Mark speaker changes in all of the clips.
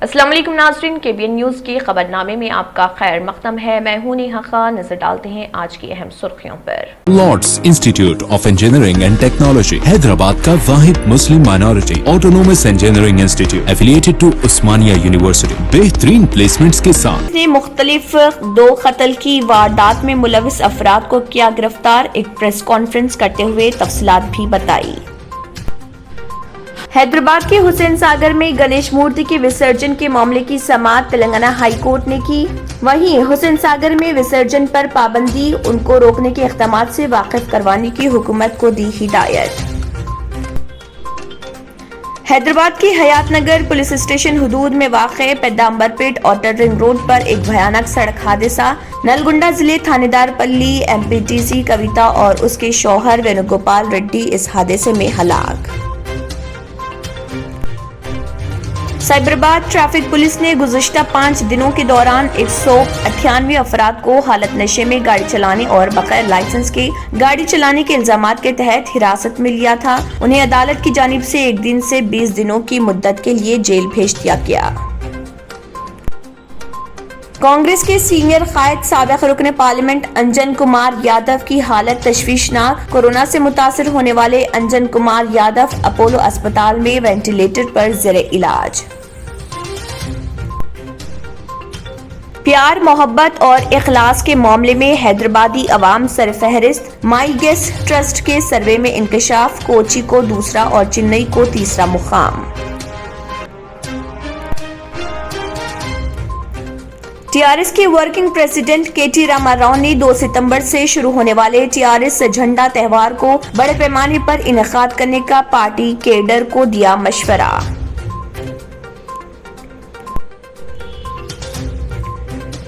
Speaker 1: अस्सलाम वालेकुम नाज़रीन, KBN न्यूज़ के खबरनामे में आपका खैर मक़दम है। मैं हूं नेहा खान। नजर डालते हैं आज की अहम सुर्खियों पर।
Speaker 2: Lords institute of engineering and technology Hyderabad का वाहिद Muslim minority autonomous engineering institute affiliated to Osmania university बेहतरीन प्लेसमेंट्स के साथ
Speaker 1: ने मुख्तलिफ 2 कत्ल की वारदात में मुलविस अफराद को किया गिरफ्तार। एक प्रेस कॉन्फ्रेंस करते हुए तफसीलात भी बताई। हैदराबाद के हुसैन सागर में गणेश मूर्ति के विसर्जन के मामले की समाअत तेलंगाना हाई कोर्ट ने की। वहीं हुसैन सागर में विसर्जन पर पाबंदी, उनको रोकने के इक़दामात से वाकिफ करवाने की हुकूमत को दी हिदायत। हैदराबाद के हयात नगर पुलिस स्टेशन हुदूद में वाक़े पैगंबरपेट आउटर रिंग रोड पर एक भयानक सड़क हादसा। नलगुंडा जिले थानेदार पल्ली MPTC कविता और उसके शौहर वेणुगोपाल रेड्डी इस हादसे में हलाक। साइबराबाद ट्रैफिक पुलिस ने गुज़िश्ता 5 दिनों के दौरान 198 अफराद को हालत नशे में गाड़ी चलाने और बगैर लाइसेंस के गाड़ी चलाने के इल्जामात के तहत हिरासत में लिया था। उन्हें अदालत की जानिब से 1 दिन से 20 दिनों की मुद्दत के लिए जेल भेज दिया गया। कांग्रेस के सीनियर कायद साबिक रुकन पार्लियामेंट अंजन कुमार यादव की हालत तशवीशनाक। कोरोना से मुतासिर होने वाले अंजन कुमार यादव अपोलो अस्पताल में वेंटिलेटर पर ज़ेरे इलाज। प्यार, मोहब्बत और इखलास के मामले में हैदराबादी अवाम सरफहरिस्त। माई गेस ट्रस्ट के सर्वे में इंकशाफ, कोची को दूसरा और चेन्नई को तीसरा मुकाम। TRS के वर्किंग प्रेसिडेंट KT रामाराव ने 2 सितंबर से शुरू होने वाले TRS झंडा त्यौहार को बड़े पैमाने पर इनेकाद करने का पार्टी केडर को दिया मशवरा।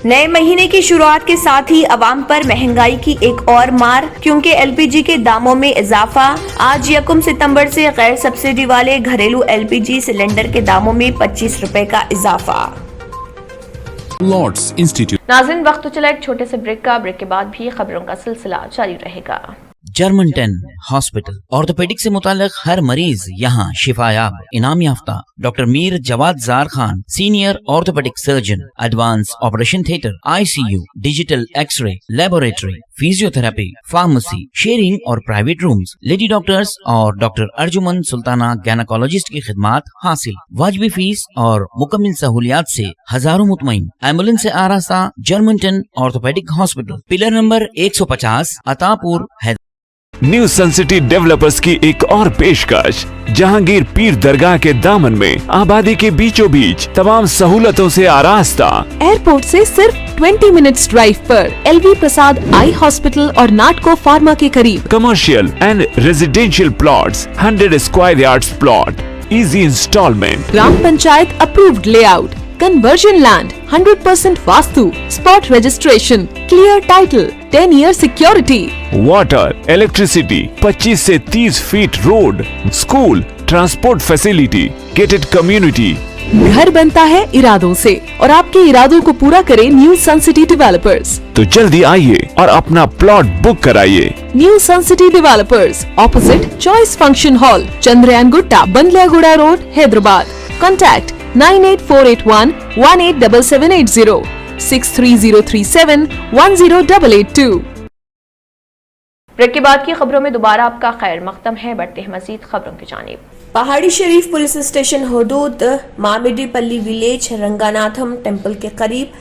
Speaker 1: नए महीने की शुरुआत के साथ ही अवाम पर महंगाई की एक और मार, क्योंकि LPG के दामों में इजाफा। आज 1 सितंबर से गैर सब्सिडी वाले घरेलू LPG सिलेंडर के दामों में 25 रुपए का इजाफा।
Speaker 2: Lords Institute.
Speaker 1: नाज़रीन, वक्त तो चला एक छोटे से ब्रेक का। ब्रेक के बाद भी खबरों का सिलसिला जारी रहेगा।
Speaker 3: जर्मनटन हॉस्पिटल ऑर्थोपेडिक से मुताल्लिक हर मरीज यहाँ शिफायाब। इनाम याफ्ता doctor Mir Jawad Zar Khan, senior orthopaedic surgeon, advance operation theatre, ICU, digital x-ray, laboratory, physiotherapy, pharmacy, sharing और प्राइवेट रूम्स, लेडी डॉक्टर्स और डॉक्टर अर्जुमन सुल्ताना गैनाकोलॉजिस्ट की खिदमात हासिल। वाजिबी फीस और मुकम्मल सहूलियात से हजारों मुतमईन। एम्बुलेंस से आरास्ता Germanton orthopaedic hospital, pillar number 150, Attapur, Hyderabad.
Speaker 4: New sun city developers की एक और पेशकश, जहांगीर पीर दरगाह के दामन में आबादी के बीचों बीच तमाम सहूलतों से आरास्ता।
Speaker 5: एयरपोर्ट से सिर्फ 20 मिनट्स ड्राइव पर LV प्रसाद आई हॉस्पिटल और नाटको फार्मा के करीब।
Speaker 4: Commercial and residential plots, 100 square yards plot, easy instalment,
Speaker 5: gram panchayat approved layout, conversion land, 100% vastu, spot registration, clear title, 10 year security,
Speaker 4: water, electricity, 25 से 30 feet road, school, transport facility, gated community.
Speaker 5: घर बनता है इरादों से और आपके इरादों को पूरा करे न्यू सन सिटी डेवलपर्स।
Speaker 4: तो जल्दी आइए और अपना प्लॉट बुक कराइए।
Speaker 5: New sun city developers, opposite choice function hall, Chandrayangutta, Bandlaguda road, Hyderabad. Contact 98481 187780, 63037 10882।
Speaker 1: Break के बाद की खबरों में दोबारा आपका खैर मक़दम है। बढ़ते हैं मजीद खबरों की जानिब। पहाड़ी शरीफ पुलिस स्टेशन हुदूद मामिडीपल्ली विलेज रंगानाथम टेम्पल के करीब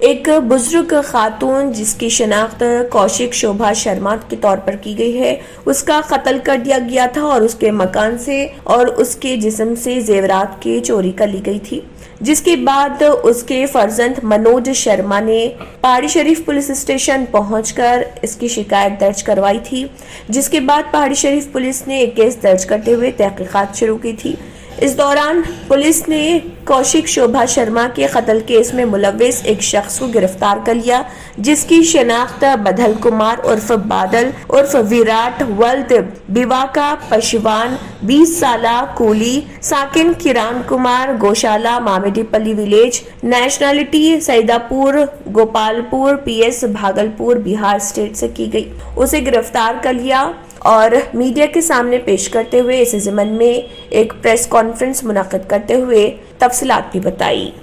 Speaker 1: एक बुजुर्ग खातून जिसकी शनाख्त कौशिक शोभा शर्मा के तौर पर की गई है, उसका कत्ल कर दिया गया था और उसके मकान से और उसके जिस्म से जेवरात की चोरी कर ली गई थी, जिसके बाद उसके फर्जंद मनोज शर्मा ने पहाड़ी शरीफ पुलिस स्टेशन पहुंचकर इसकी शिकायत दर्ज करवाई थी, जिसके बाद पहाड़ी शरीफ पुलिस ने एक केस दर्ज करते हुए तहकीकात शुरू की थी। इस दौरान पुलिस ने कौशिक शोभा शर्मा के कत्ल केस में मुलविस एक शख्स को गिरफ्तार कर लिया, जिसकी शनाख्त बदल कुमार उर्फ बादल उर्फ विराट वल्द बिवाका पशवान 20 साला कूली साकिन किरान कुमार गौशाला Mamidipally village, nationality Saidapur Gopalpur PS Bhagalpur Bihar state से की गई। उसे गिरफ्तार कर लिया और मीडिया के सामने पेश करते हुए इस ज़िमन में एक प्रेस कॉन्फ्रेंस मुनाकिद करते हुए तफसीलात भी बताई।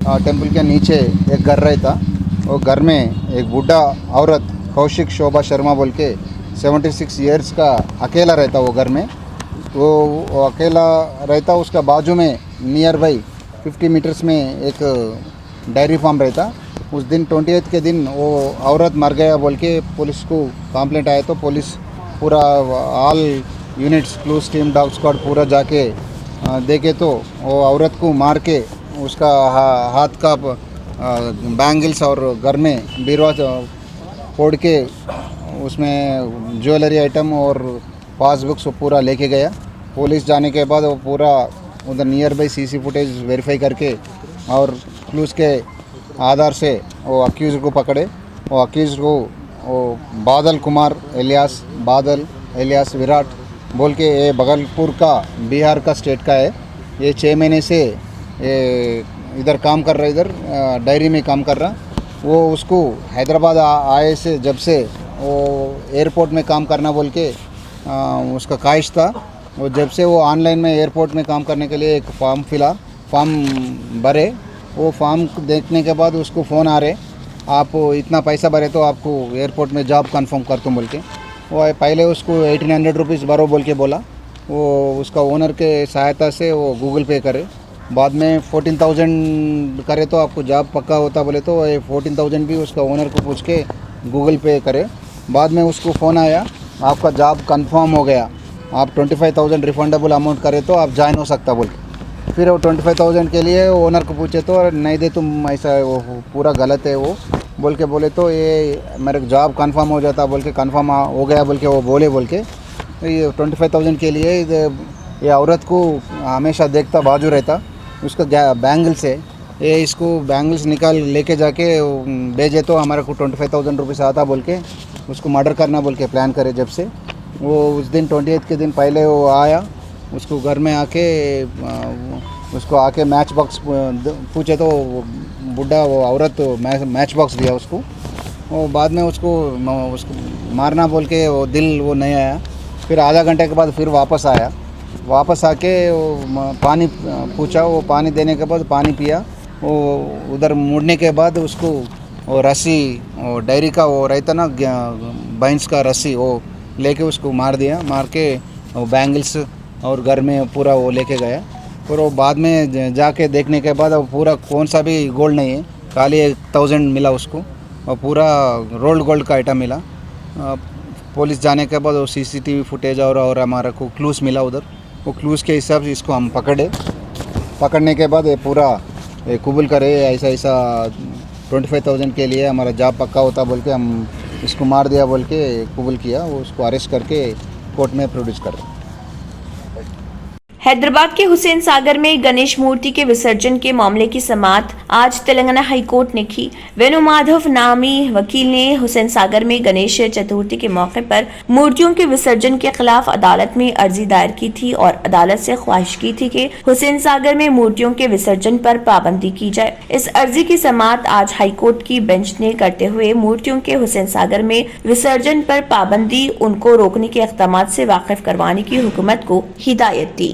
Speaker 6: टेम्पल के नीचे एक घर रहता। वो घर में एक बूढ़ा औरत कौशिक शोभा शर्मा बोल के 76 ईयर्स का अकेला रहता वो घर में। वो अकेला रहता। उसका बाजू में नियर बाई 50 मीटर्स में एक डेयरी फार्म रहता। उस दिन 28 के दिन वो औरत मर गया बोल के पुलिस को कंप्लेंट आया। तो पुलिस पूरा all units clues team dog squad पूरा जाके देखे तो वो औरत को मार के उसका हाथ का बैंगल्स और घर में बीरवा फोड़ के उसमें ज्वेलरी आइटम और पासबुक्स पूरा लेके गया। पुलिस जाने के बाद वो पूरा उधर near by CC footage verify करके और क्लूज के आधार से वो अक्यूज को पकड़े। वो अक्यूज को वो बादल कुमार एलियास विराट बोल के ये बगलपुर का बिहार का स्टेट का है। ये 6 महीने से ये इधर काम कर रहा, इधर डायरी में काम कर रहा। वो उसको हैदराबाद आए से जब से वो एयरपोर्ट में काम करना बोल के उसका ख्वाहिश था। वो जब से वो ऑनलाइन में एयरपोर्ट में काम करने के लिए एक फॉर्म भरे। वो फॉर्म देखने के बाद उसको फ़ोन आ रहे, आप इतना पैसा भरे तो आपको एयरपोर्ट में जॉब कंफर्म कर तुम बोल के। वो पहले उसको 1800 रुपीज़ भरो बोल के बोला। वो उसका ओनर के सहायता से वो गूगल पे करे। बाद में 14,000 करे तो आपको जॉब पक्का होता बोले। तो ये 14,000 भी उसका ओनर को पूछ के गूगल पे करे। बाद में उसको फ़ोन आया, आपका जॉब कंफर्म हो गया, आप 25,000 रिफंडेबल अमाउंट करे तो आप ज्वाइन हो सकता बोल के। फिर वो 25,000 के लिए ओनर को पूछे तो नहीं दे तुम, ऐसा वो पूरा गलत है वो बोल के बोले। तो ये मेरे जॉब कंफर्म हो जाता बोल के, कंफर्म हो गया बोल के वो बोल के। तो ये 25,000 के लिए ये औरत को हमेशा देखता, बाजू रहता। उसका बैंगल से ये इसको बैंगल्स निकाल लेके जाके भेजे तो हमारे को 25,000 रुपीज़ आता बोल के उसको मर्डर करना बोल के प्लान करे। जब से वो उस दिन 28 के दिन पहले वो आया, उसको घर में आके उसको आके मैच बॉक्स पूछे तो बुढ़ा वो औरत मैच बॉक्स दिया उसको। वो बाद में उसको मारना बोल के वो दिल वो नहीं आया। फिर आधा घंटे के बाद फिर वापस आया। वापस आके वो पानी पूछा, वो पानी देने के बाद पानी पिया। वो उधर मुड़ने के बाद उसको वो रस्सी, वो डायरी का वो रहता ना बैंस का रस्सी, वो लेके उसको मार दिया। मार के वो बैंगल्स और घर में पूरा वो लेके गया। फिर वो बाद में जाके देखने के बाद वो पूरा कौन सा भी गोल्ड नहीं है, खाली 1,000 मिला उसको और पूरा रोल्ड गोल्ड का आइटम मिला। पुलिस जाने के बाद वो CCTV फुटेज और हमारा को क्लूज मिला उधर। वो क्लूज़ के हिसाब से इसको हम पकड़ने के बाद ये पूरा कबूल करे ऐसा 25,000 के लिए हमारा जॉब पक्का होता बोल के हम इसको मार दिया बोल के कबूल किया। वो उसको अरेस्ट करके कोर्ट में प्रोड्यूस कर रहे।
Speaker 1: हैदराबाद के हुसैन सागर में गणेश मूर्ति के विसर्जन के मामले की समाअत आज तेलंगाना हाई कोर्ट ने की। वेणु माधव नामी वकील ने हुसैन सागर में गणेश चतुर्थी के मौके पर मूर्तियों के विसर्जन के खिलाफ अदालत में अर्जी दायर की थी और अदालत से ख्वाहिश की थी कि हुसैन सागर में मूर्तियों के विसर्जन पर पाबंदी की जाए। इस अर्जी की समाअत आज हाई कोर्ट की बेंच ने करते हुए मूर्तियों के हुसैन सागर में विसर्जन पर पाबंदी, उनको रोकने के इक़दामात से वाकिफ करवाने की हुकूमत को हिदायत दी।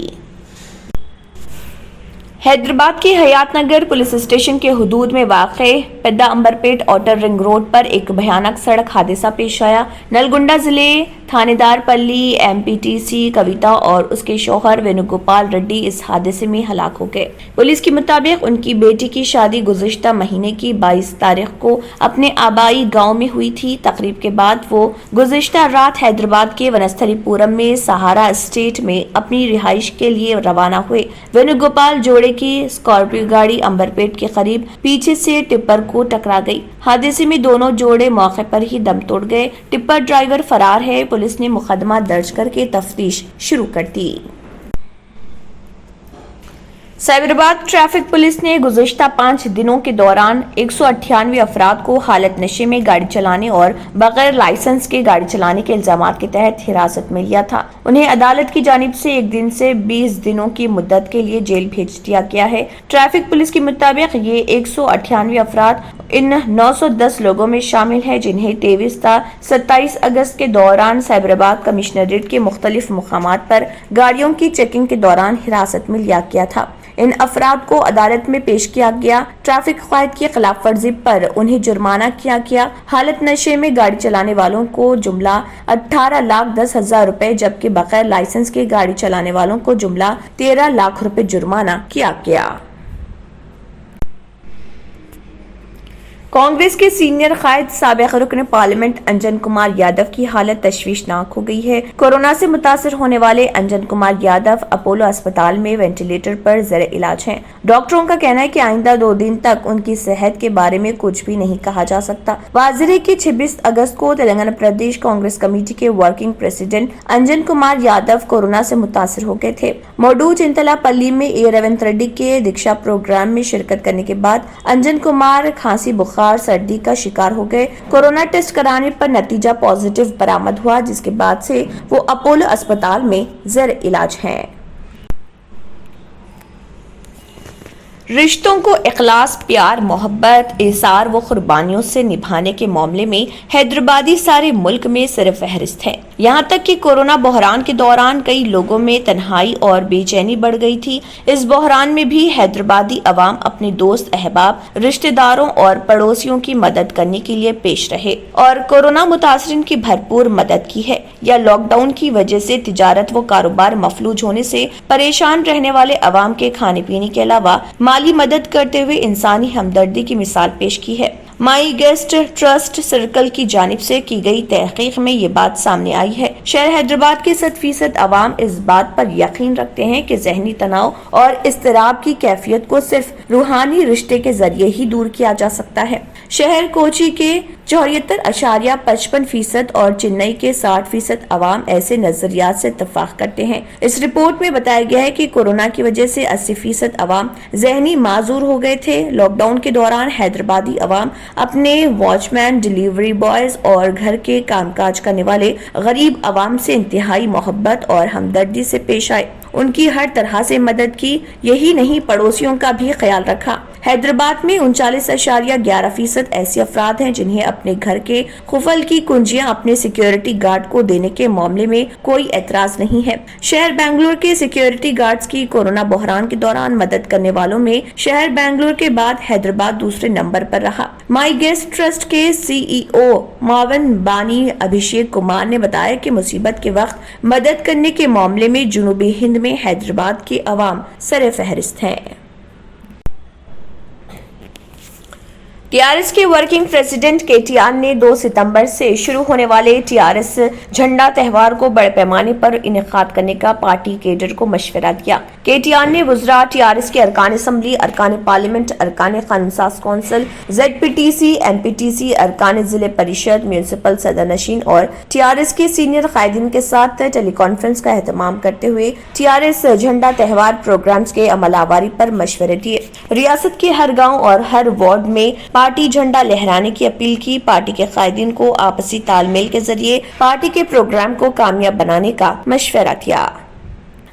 Speaker 1: हैदराबाद के हयात नगर पुलिस स्टेशन के हुदूद में वाक़े पेद्दा अंबरपेट आउटर रिंग रोड पर एक भयानक सड़क हादसा पेश आया। नलगुंडा जिले थानेदार पल्ली MPTC कविता और उसके शौहर वेणुगोपाल रेड्डी इस हादसे में हलाक हो गए। पुलिस के मुताबिक उनकी बेटी की शादी गुज़िश्ता महीने की 22 तारीख को अपने आबाई गांव में हुई थी। तकरीब के बाद वो गुज़िश्ता रात हैदराबाद के वनस्थलीपुरम में सहारा स्टेट में अपनी रिहाइश के लिए रवाना हुए। वेणुगोपाल जोड़े की स्कॉर्पियो गाड़ी अंबरपेट के करीब पीछे से टिप्पर को टकरा गई। हादसे में दोनों जोड़े मौके पर ही दम तोड़ गए। टिप्पर ड्राइवर फरार है। पुलिस ने मुकदमा दर्ज करके तफ्तीश शुरू कर दी। साइबराबाद ट्रैफिक पुलिस ने गुज़िश्ता 5 दिनों के दौरान 198 अफराद को हालत नशे में गाड़ी चलाने और बगैर लाइसेंस के गाड़ी चलाने के इल्जामात के तहत हिरासत में लिया था। उन्हें अदालत की जानिब से 1 दिन से 20 दिनों की मुद्दत के लिए जेल भेज दिया गया है। ट्रैफिक पुलिस के मुताबिक ये 198 अफराद इन 910 लोगों में शामिल है जिन्हें 23 था 27 अगस्त के दौरान साइबराबाद कमिश्नरेट के मुख्तलिफ मुकामात पर गाड़ियों की चेकिंग के दौरान हिरासत में लिया गया था। इन अफराद को अदालत में पेश किया गया। ट्रैफिक कायदे की खिलाफ वर्जी पर उन्हें जुर्माना किया गया। हालत नशे में गाड़ी चलाने वालों को जुमला 18,10,000 रुपए, जबकि बगैर लाइसेंस के गाड़ी चलाने वालों को जुमला 13 लाख रुपए जुर्माना किया गया। कांग्रेस के सीनियर कायद साबिक रुकन पार्लियामेंट अंजन कुमार यादव की हालत तशवीशनाक हो गई है। कोरोना से मुतासर होने वाले अंजन कुमार यादव अपोलो अस्पताल में वेंटिलेटर पर ज़ेर इलाज हैं। डॉक्टरों का कहना है कि आइंदा 2 दिन तक उनकी सेहत के बारे में कुछ भी नहीं कहा जा सकता। वाज़ेह है कि 26 अगस्त को तेलंगाना प्रदेश कांग्रेस कमेटी के वर्किंग प्रेसिडेंट अंजन कुमार यादव कोरोना से मुतासर हो गए थे। मोडू चिंतलापल्ली में ए रेवंत रेड्डी के दीक्षा प्रोग्राम में शिरकत करने के बाद अंजन कुमार खांसी बुखार सर्दी का शिकार हो गए। कोरोना टेस्ट कराने पर नतीजा पॉजिटिव बरामद हुआ, जिसके बाद से वो अपोलो अस्पताल में ज़ेर इलाज हैं। रिश्तों को इखलास, प्यार, मोहब्बत, इसार व कुर्बानियों से निभाने के मामले में हैदराबादी सारे मुल्क में सिर्फ फहरिस्त है। यहाँ तक कि कोरोना बहरान के दौरान कई लोगों में तन्हाई और बेचैनी बढ़ गई थी। इस बहरान में भी हैदराबादी अवाम अपने दोस्त, अहबाब, रिश्तेदारों और पड़ोसियों की मदद करने के लिए पेश रहे और कोरोना मुतासरीन की भरपूर मदद की है। या लॉकडाउन की वजह से तिजारत व कारोबार मफलूज होने से परेशान रहने वाले अवाम के खाने पीने के अलावा माली मदद करते हुए इंसानी हमदर्दी की मिसाल पेश की है। माई गेस्ट ट्रस्ट सर्कल की जानिब से की गई तहकीक में ये बात सामने आई है। शहर हैदराबाद के 100% अवाम इस बात पर यकीन रखते हैं कि जहनी तनाव और इस्तिराब की कैफियत को सिर्फ रूहानी रिश्ते के जरिए ही दूर किया जा सकता है। शहर कोची के 74.55% और चेन्नई के 60% अवाम ऐसे नजरियात से इत्तफाक करते हैं। इस रिपोर्ट में बताया गया है कि कोरोना की वजह से 80% अवाम जहनी माजूर हो गए थे। लॉकडाउन के दौरान हैदराबादी अवाम अपने वॉचमैन, डिलीवरी बॉयज और घर के कामकाज करने वाले गरीब अवाम से इंतहाई मोहब्बत और हमदर्दी से पेश आए। उनकी हर तरह से मदद की। यही नहीं, पड़ोसियों का भी ख्याल रखा। हैदराबाद में 39.11% ऐसे अफराद हैं जिन्हें अपने घर के खुफल की कुंजियां अपने सिक्योरिटी गार्ड को देने के मामले में कोई एतराज नहीं है। शहर बेंगलुरु के सिक्योरिटी गार्ड्स की कोरोना बहरान के दौरान मदद करने वालों में शहर बेंगलुरु के बाद हैदराबाद दूसरे नंबर पर रहा। माई गेस्ट ट्रस्ट के CEO मावन बानी अभिषेक कुमार ने बताया कि मुसीबत के वक्त मदद करने के मामले में जुनूबी हिंद में हैदराबाद के अवाम सरे फहरिस्त हैं। टीआरएस के वर्किंग प्रेसिडेंट KTR ने 2 सितंबर से शुरू होने वाले टीआरएस झंडा त्यौहार को बड़े पैमाने पर इनेकाद करने का पार्टी केडर को मशवरा दिया। KTR ने वुज़रा, टीआरएस के अरकान असम्बली, अरकान पार्लियामेंट, अरकान कानून साज कौंसिल, ZPTC, MPTC, अरकान जिले परिषद, म्यूनिसिपल सदरनशीन और टीआरएस के सीनियर कायदीन के साथ टेलीकॉन्फ्रेंस का एहतमाम करते हुए टीआरएस झंडा त्यौहार प्रोग्राम्स के अमलावरी पर मशवरे दिए। रियासत के हर गाँव और हर वार्ड में पार्टी झंडा लहराने की अपील की। पार्टी के कायदीन को आपसी तालमेल के जरिए पार्टी के प्रोग्राम को कामयाब बनाने का मशवरा दिया।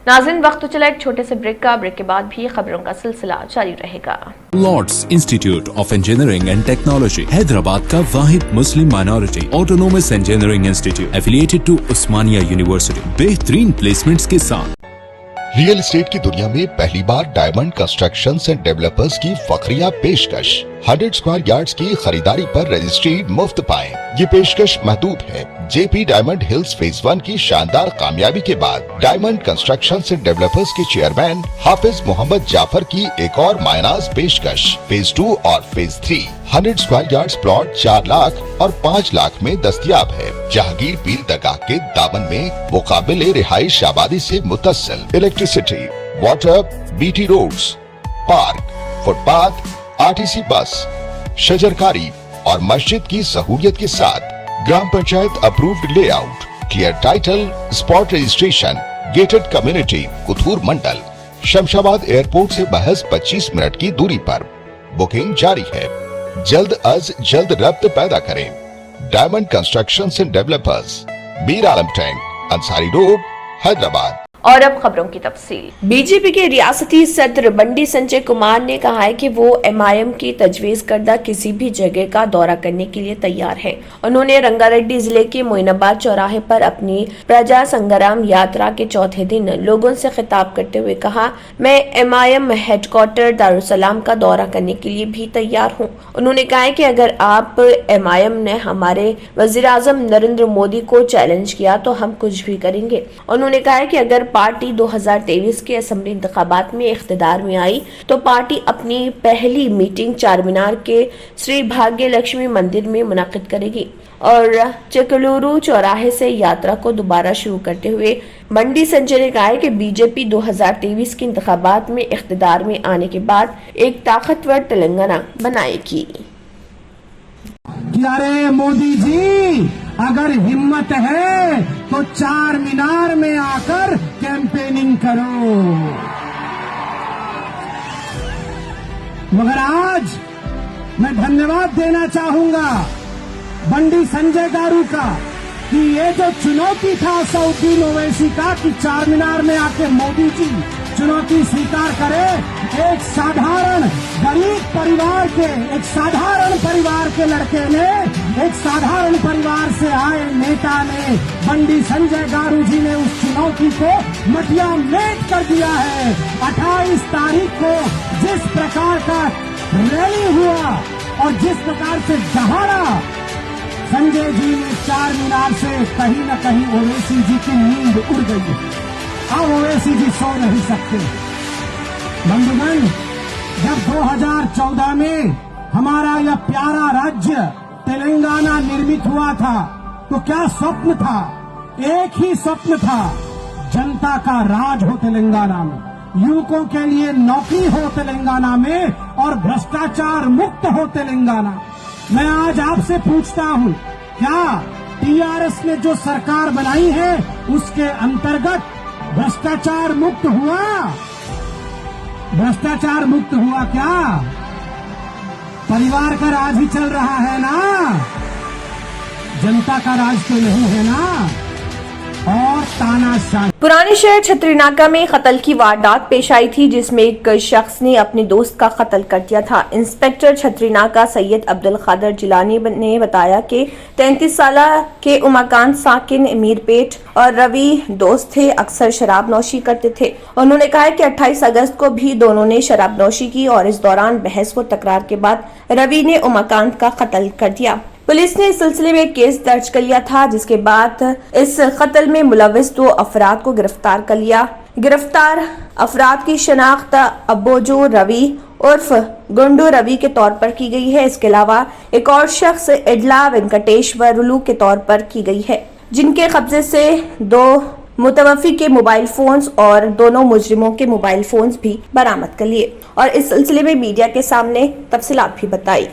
Speaker 1: नाज़रीन, वक्त तो चला एक छोटे से ब्रेक का। ब्रेक के बाद भी खबरों का सिलसिला जारी रहेगा।
Speaker 2: Lords institute of engineering and technology, Hyderabad का वाहिद Muslim minority autonomous engineering institute, affiliated to Osmania university, बेहतरीन प्लेसमेंट्स के साथ।
Speaker 7: रियल एस्टेट की दुनिया में पहली बार डायमंड कंस्ट्रक्शंस एंड डेवलपर्स की फखरिया पेशकश। 100 स्क्वायर यार्ड्स की खरीदारी पर रजिस्ट्री मुफ्त पाएं। ये पेशकश महदूद है। JP डायमंड हिल्स फेज 1 की शानदार कामयाबी के बाद डायमंड कंस्ट्रक्शंस एंड डेवलपर्स के चेयरमैन हाफिज मोहम्मद जाफर की एक और मायनाज पेशकश। फेज 2 और phase 3 100 square yards plot 4 lakh और 5 लाख में दस्तयाब है। जहांगीर पीर दरगाह के दामन में मुकाबिले रिहाइश आबादी से मुतस्सिल। Electricity, water, BT roads, park, footpath, RTC bus, शजरकारी और मस्जिद की सहूलियत के साथ ग्राम panchayat approved layout, clear title, spot registration, gated community, Kothur mandal, Shamshabad airport से महज 25 मिनट की दूरी पर। बुकिंग जारी है। जल्द अज जल्द रब्त पैदा करें। Diamond constructions and developers, Mir Alam tank, Ansari road, Hyderabad.
Speaker 1: और अब खबरों की तफसील। बीजेपी के रियासती सदर बंडी संजय कुमार ने कहा है कि वो एमआईएम की तजवीज करदा किसी भी जगह का दौरा करने के लिए तैयार है। उन्होंने रंगारेड्डी जिले के मोइनाबाद चौराहे पर अपनी प्रजा संग्राम यात्रा के चौथे दिन लोगों से खिताब करते हुए कहा, मैं एमआईएम हेडक्वार्टर दारुसलाम का दौरा करने के लिए भी तैयार हूँ। उन्होंने कहा है कि अगर आप एमआईएम ने हमारे वजीर आजम नरेंद्र मोदी को चैलेंज किया तो हम कुछ भी करेंगे। उन्होंने कहा है कि अगर पार्टी 2023 के असेंबली इंतखाबात में इख्तिदार में आई तो पार्टी अपनी पहली मीटिंग चारमीनार के श्री भाग्य लक्ष्मी मंदिर में मुनाकिद करेगी और चकलूरू चौराहे से यात्रा को दोबारा शुरू करते हुए बंडी संजय ने कहा है कि बीजेपी 2023 के इंतखाबात में इख्तिदार में आने के बाद एक ताकतवर तेलंगाना बनाएगी।
Speaker 8: अरे मोदी जी, अगर हिम्मत है तो चार मीनार में आकर कैंपेनिंग करो। मगर आज मैं धन्यवाद देना चाहूंगा बंडी संजय गारू का कि ये जो चुनौती था सऊदीन ओवैसी का कि चार मीनार में आके मोदी जी चुनौती स्वीकार करे, एक साधारण गरीब परिवार के, एक साधारण परिवार के लड़के ने, एक साधारण परिवार से आए नेता ने, बंडी संजय गारू जी ने उस चुनौती को मटिया मेट कर दिया है। 28 तारीख को जिस प्रकार का रैली हुआ और जिस प्रकार से दहाड़ा संजय जी ने चार मीनार से, कहीं न कहीं ओवैसी जी की नींद उड़ गई है। अब ओवैसी जी सो नहीं सकते। बंधुगण, जब 2014 में हमारा यह प्यारा राज्य तेलंगाना निर्मित हुआ था तो क्या स्वप्न था? एक ही स्वप्न था, जनता का राज हो तेलंगाना में, युवकों के लिए नौकरी हो तेलंगाना में और भ्रष्टाचार मुक्त हो तेलंगाना। मैं आज आपसे पूछता हूं, क्या टीआरएस ने जो सरकार बनाई है उसके अंतर्गत भ्रष्टाचार मुक्त हुआ? भ्रष्टाचार मुक्त हुआ क्या? परिवार का राज ही चल रहा है ना, जनता का राज तो नहीं है ना। और तानाशाही।
Speaker 1: पुराने शहर छतरीनाका में कत्ल की वारदात पेश आई थी जिसमें एक शख्स ने अपने दोस्त का कत्ल कर दिया था। इंस्पेक्टर छतरीनाका सैयद अब्दुल कादिर जिलानी ने बताया कि 33 साल के उमाकांत साकिन मीरपेट और रवि दोस्त थे, अक्सर शराब नौशी करते थे। उन्होंने कहा कि 28 अगस्त को भी दोनों ने शराब नौशी की और इस दौरान बहस व तकरार के बाद रवि ने उमाकांत का कत्ल कर दिया। पुलिस ने इस सिलसिले में केस दर्ज कर लिया था, जिसके बाद इस कत्ल में मुलविस 2 अफराद को गिरफ्तार कर लिया। गिरफ्तार अफराद की शनाख्त अब्बोजो रवि उर्फ गुंडू रवि के तौर पर की गई है। इसके अलावा एक और शख्स इडला वेंकटेश्वरलू के तौर पर की गई है, जिनके कब्जे से 2 मुतवफ़ी के मोबाइल फोन्स और दोनों मुजरिमों के मोबाइल फोन्स भी बरामद कर लिए और इस सिलसिले में मीडिया के सामने तफसीलात भी बताई।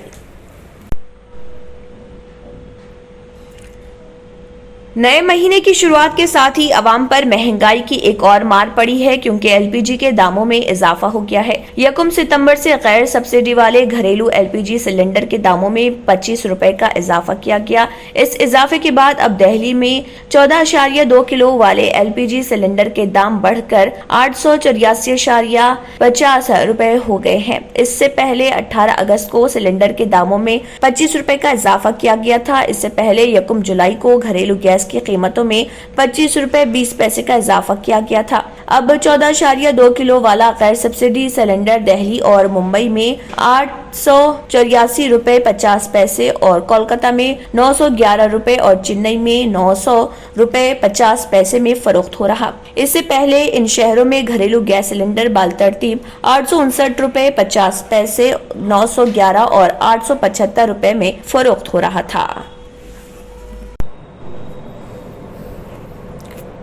Speaker 1: नए महीने की शुरुआत के साथ ही अवाम पर महंगाई की एक और मार पड़ी है, क्योंकि एलपीजी के दामों में इजाफा हो गया है। 1 सितंबर से गैर सब्सिडी वाले घरेलू एलपीजी सिलेंडर के दामों में 25 रुपए का इजाफा किया गया। इस इजाफे के बाद अब दिल्ली में 14.2 किलो वाले एलपीजी सिलेंडर के दाम बढ़कर 884.50 रुपए हो गए हैं। इससे पहले 18 अगस्त को सिलेंडर के दामों में 25 रुपए का इजाफा किया गया था। इससे पहले 1 जुलाई को घरेलू गैस की कीमतों में 25 रुपए 20 पैसे का इजाफा किया गया था। अब 14.2 किलो वाला गैर सब्सिडी सिलेंडर दिल्ली और मुंबई में 884 रुपए 50 पैसे और कोलकाता में 911 रुपए और चेन्नई में 900 रुपए 50 पैसे में फरोख्त हो रहा। इससे पहले इन शहरों में घरेलू गैस सिलेंडर बालतरतीब 859 रुपए 50 पैसे, 911 और 875 रुपए में फरोख्त हो रहा था।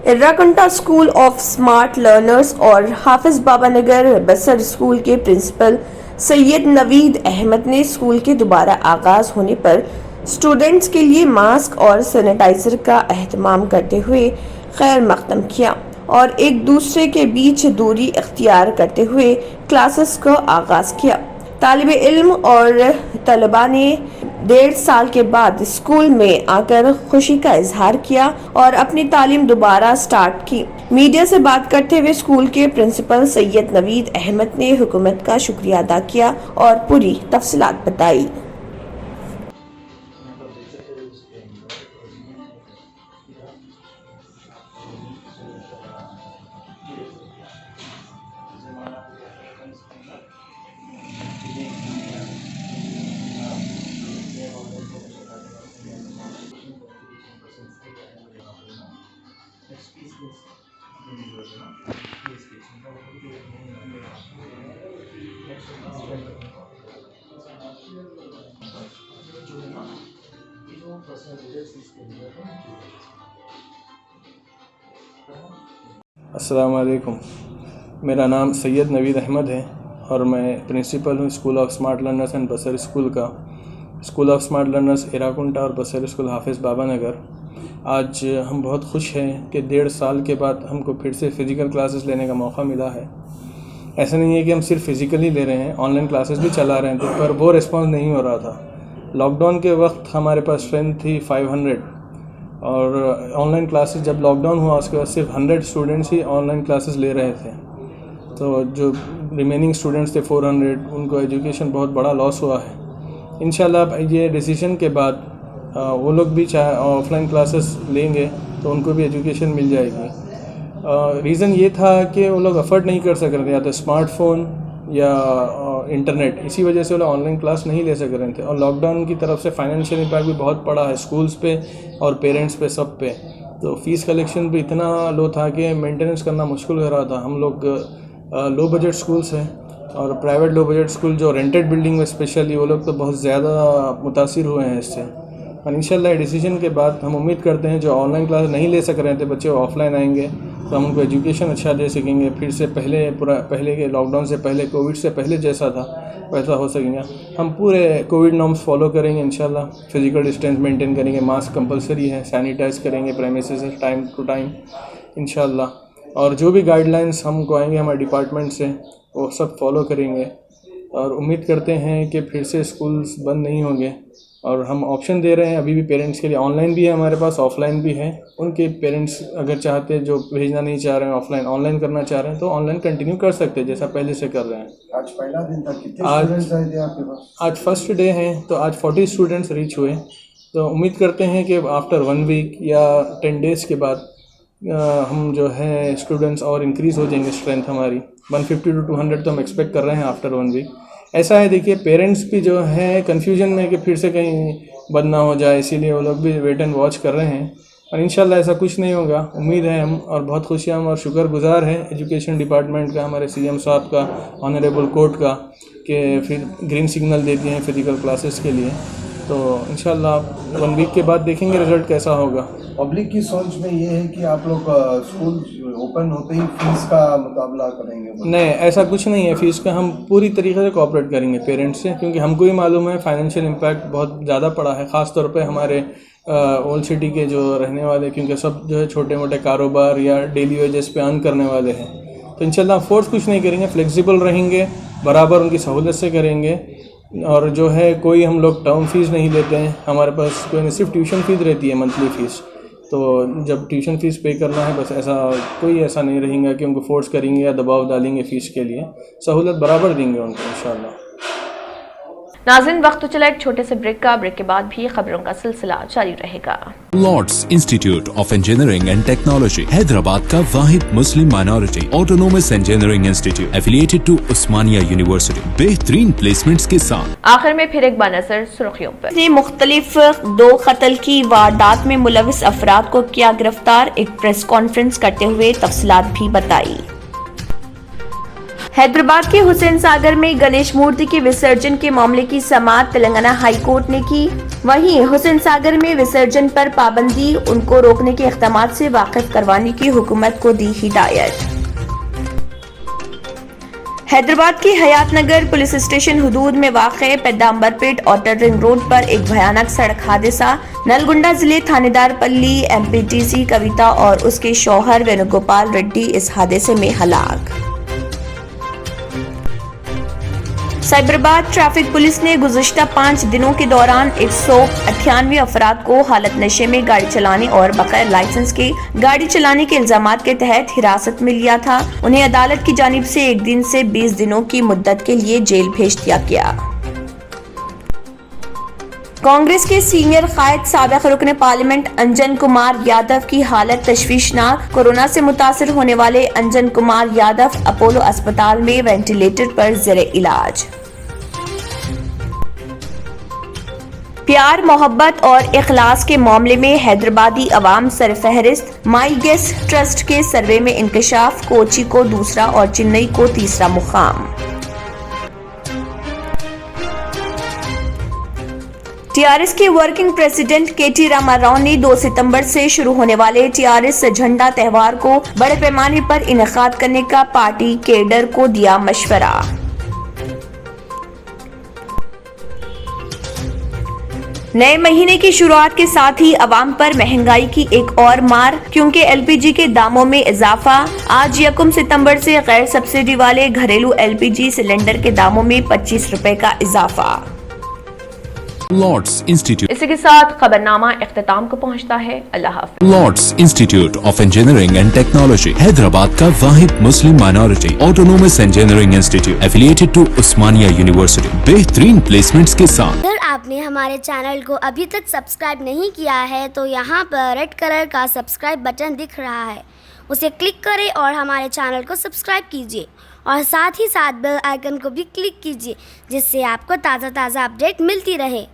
Speaker 1: इर्राकुंटा स्कूल ऑफ स्मार्ट लर्नर्स और हाफिज बाबा नगर बसर स्कूल के प्रिंसिपल सैयद नवीद अहमद ने स्कूल के दोबारा आगाज होने पर स्टूडेंट्स के लिए मास्क और सैनिटाइजर का अहतमाम करते हुए खैर मकदम किया और एक दूसरे के बीच दूरी इख्तियार करते हुए क्लासेस का आगाज किया। तालिबे इल्म और तलबा ने 1.5 साल के बाद स्कूल में आकर खुशी का इजहार किया और अपनी तालीम दोबारा स्टार्ट की। मीडिया से बात करते हुए स्कूल के प्रिंसिपल सैयद नवीद अहमद ने हुकूमत का शुक्रिया अदा किया और पूरी तफसीलात बताई।
Speaker 9: अस्सलाम वालेकुम। मेरा नाम सैयद नवीद अहमद है और मैं प्रिंसिपल हूँ school of smart learners and बसर स्कूल का। School of smart learners Errakunta और बसर स्कूल हाफिज़ बाबा नगर। आज हम बहुत खुश हैं कि 1.5 साल के बाद हमको फिर से फ़िज़िकल क्लासेस लेने का मौका मिला है। ऐसा नहीं है कि हम सिर्फ फ़िज़िकली ले रहे हैं, ऑनलाइन क्लासेस भी चला रहे थे, पर वो रिस्पॉन्स नहीं हो रहा था। लॉकडाउन के वक्त हमारे पास स्ट्रेंथ थी 500 और ऑनलाइन क्लासेस जब लॉकडाउन हुआ उसके बाद सिर्फ 100 स्टूडेंट्स ही ऑनलाइन क्लासेस ले रहे थे। तो जो रिमेनिंग स्टूडेंट्स थे 400, उनको एजुकेशन बहुत बड़ा लॉस हुआ है। इंशाल्लाह ये डिसीजन के बाद वो लोग भी चाहे ऑफलाइन क्लासेस लेंगे तो उनको भी एजुकेशन मिल जाएगी। रीज़न ये था कि वो लोग अफोर्ड नहीं कर सक रहे थे, या तो स्मार्टफोन या इंटरनेट, इसी वजह से वो लोग ऑनलाइन क्लास नहीं ले सक रहे थे। और लॉकडाउन की तरफ से फाइनेंशियल इम्पैक्ट भी बहुत पड़ा है स्कूल्स पे और पेरेंट्स पे, सब पे। तो फ़ीस कलेक्शन भी इतना लो था कि मेंटेनेंस करना मुश्किल हो रहा था। हम लोग लो बजट स्कूल्स हैं और प्राइवेट लो बजट स्कूल जो रेंटेड बिल्डिंग में स्पेशली, वो लोग तो बहुत ज़्यादा मुतासिर हुए हैं इससे। और इंशाल्लाह डिसीजन के बाद हम उम्मीद करते हैं जो ऑनलाइन क्लास नहीं ले सक रहे थे बच्चे, वो ऑफलाइन आएंगे तो हम उनको एजुकेशन अच्छा दे सकेंगे। फिर से पहले के लॉकडाउन से पहले, कोविड से पहले जैसा था वैसा हो सकेंगे। हम पूरे कोविड नॉर्म्स फॉलो करेंगे इंशाल्लाह। फिज़िकल डिस्टेंस मेंटेन करेंगे, मास्क कंपलसरी है, सैनिटाइज करेंगे प्रेमिसेस टाइम टू टाइम इंशाल्लाह। और जो भी गाइडलाइंस हमको आएंगे हमारे डिपार्टमेंट से वो सब फॉलो करेंगे और उम्मीद करते हैं कि फिर से स्कूल्स बंद नहीं होंगे। और हम ऑप्शन दे रहे हैं अभी भी पेरेंट्स के लिए, ऑनलाइन भी है हमारे पास, ऑफलाइन भी है। उनके पेरेंट्स अगर चाहते हैं, जो भेजना नहीं चाह रहे हैं ऑफलाइन, ऑनलाइन करना चाह रहे हैं, तो ऑनलाइन कंटिन्यू कर सकते हैं जैसा पहले से कर रहे हैं।
Speaker 6: आज पहला दिन था, कितने स्टूडेंट्स आए थे आपके पास?
Speaker 9: आज फर्स्ट डे है तो आज 40 स्टूडेंट्स रीच हुए। तो उम्मीद करते हैं कि आफ्टर 1 वीक या 10 डेज़ के बाद हम जो है स्टूडेंट्स और इंक्रीज़ हो जाएंगे स्ट्रेंथ हमारी। 150 to 200 तो हम एक्सपेक्ट कर रहे हैं आफ्टर 1 वीक। ऐसा है, देखिए पेरेंट्स भी जो है कन्फ्यूजन में कि फिर से कहीं बंद ना हो जाए, इसीलिए वो लोग भी वेट एंड वॉच कर रहे हैं। और इंशाल्लाह ऐसा कुछ नहीं होगा, उम्मीद है हम। और बहुत खुशी हम और शुक्रगुजार हैं एजुकेशन डिपार्टमेंट का, हमारे CM साहब का, ऑनरेबल कोर्ट का, कि फिर ग्रीन सिग्नल देती हैं फिज़िकल क्लासेस के लिए। तो इंशाल्लाह 1 वीक के बाद देखेंगे रिज़ल्ट कैसा होगा।
Speaker 6: पब्लिक की सोच में ये है कि आप लोग स्कूल ओपन होते ही फीस का मुकाबला करेंगे?
Speaker 9: नहीं, ऐसा कुछ नहीं है। फ़ीस का हम पूरी तरीके से कोऑपरेट करेंगे पेरेंट्स से, क्योंकि हमको ही मालूम है फाइनेंशियल इम्पैक्ट बहुत ज़्यादा पड़ा है, ख़ास तौर पे हमारे ओल्ड सिटी के जो रहने वाले, क्योंकि सब जो है छोटे मोटे कारोबार या डेली वेजेस पे अर्न करने वाले हैं। तो इंशाल्लाह फोर्स कुछ नहीं करेंगे, फ्लेक्सिबल रहेंगे, बराबर उनकी सहूलत से करेंगे। और जो है कोई हम लोग टर्म फीस नहीं लेते हैं, हमारे पास कोई नहीं, सिर्फ ट्यूशन फ़ीस रहती है, मंथली फ़ीस। तो जब ट्यूशन फ़ीस पे करना है बस, ऐसा कोई ऐसा नहीं रहेगा कि उनको फोर्स करेंगे या दबाव डालेंगे फ़ीस के लिए, सहूलत बराबर देंगे उनको इंशाल्लाह।
Speaker 1: नाज़रीन, वक्त तो चला एक छोटे से ब्रेक का। ब्रेक के बाद भी खबरों का सिलसिला जारी रहेगा।
Speaker 2: Lords institute of engineering and technology, Hyderabad का वाहिद Muslim minority autonomous engineering institute affiliated to Osmania university, बेहतरीन प्लेसमेंट्स के साथ।
Speaker 1: आखिर में फिर एक बार नजर सुर्खियों पर। मुख्तलिफ 2 कत्ल की वारदात में मुलविस अफराद को किया गिरफ्तार, एक प्रेस कॉन्फ्रेंस करते हुए तफसीलात भी बताई। हैदराबाद के हुसैन सागर में गणेश मूर्ति के विसर्जन के मामले की समाअत तेलंगाना हाई कोर्ट ने की। वहीं हुसैन सागर में विसर्जन पर पाबंदी, उनको रोकने के इक़दामात से वाकिफ करवाने की हुकूमत को दी हिदायत। हैदराबाद के हयात नगर पुलिस स्टेशन हुदूद में वाक़े पैगंबरपेट आउटर रिंग रोड पर एक भयानक सड़क हादसा। नलगुंडा जिले थानेदार पल्ली MPTC कविता और उसके शौहर वेणुगोपाल रेड्डी इस हादसे में हलाक। साइबराबाद ट्रैफिक पुलिस ने गुज़िश्ता 5 दिनों के दौरान 198 अफराद को हालत नशे में गाड़ी चलाने और बगैर लाइसेंस के गाड़ी चलाने के इल्जामात के तहत हिरासत में लिया था। उन्हें अदालत की जानिब से 1 दिन से 20 दिनों की मुद्दत के लिए जेल भेज दिया गया। कांग्रेस के सीनियर कायद साबिक रुकन पार्लियामेंट अंजन कुमार यादव की हालत तशवीशनाक। कोरोना से मुतासिर होने वाले अंजन कुमार यादव अपोलो अस्पताल में वेंटिलेटर पर ज़ेरे इलाज। प्यार, मोहब्बत और इखलास के मामले में हैदराबादी अवाम सरफहरिस्त। माई गेस ट्रस्ट के सर्वे में इंकशाफ। कोची को दूसरा और चेन्नई को तीसरा मुकाम। टीआरएस के वर्किंग प्रेसिडेंट केटी रामाराव ने 2 सितंबर से शुरू होने वाले टीआरएस झंडा त्यौहार को बड़े पैमाने पर इनेकाद करने का पार्टी केडर को दिया मशवरा। नए महीने की शुरुआत के साथ ही अवाम पर महंगाई की एक और मार, क्योंकि एलपीजी के दामों में इजाफा। आज 1 सितंबर से गैर सब्सिडी वाले घरेलू एलपीजी सिलेंडर के दामों में 25 रुपए का इजाफा।
Speaker 2: Lords Institute.
Speaker 1: इसी के साथ खबरनामा इख्तिताम को पहुंचता है। अल्लाह हाफ़िज़।
Speaker 2: Lords institute of engineering and technology, Hyderabad का वाहिद Muslim minority autonomous engineering institute affiliated to Osmania university, बेहतरीन प्लेसमेंट्स के साथ।
Speaker 10: अगर आपने हमारे चैनल को अभी तक सब्सक्राइब नहीं किया है तो यहाँ पर रेड कलर का सब्सक्राइब बटन दिख रहा है, उसे क्लिक करें और हमारे चैनल को सब्सक्राइब कीजिए और साथ ही साथ बेल आइकन को भी क्लिक कीजिए, जिससे आपको ताज़ा अपडेट मिलती रहे।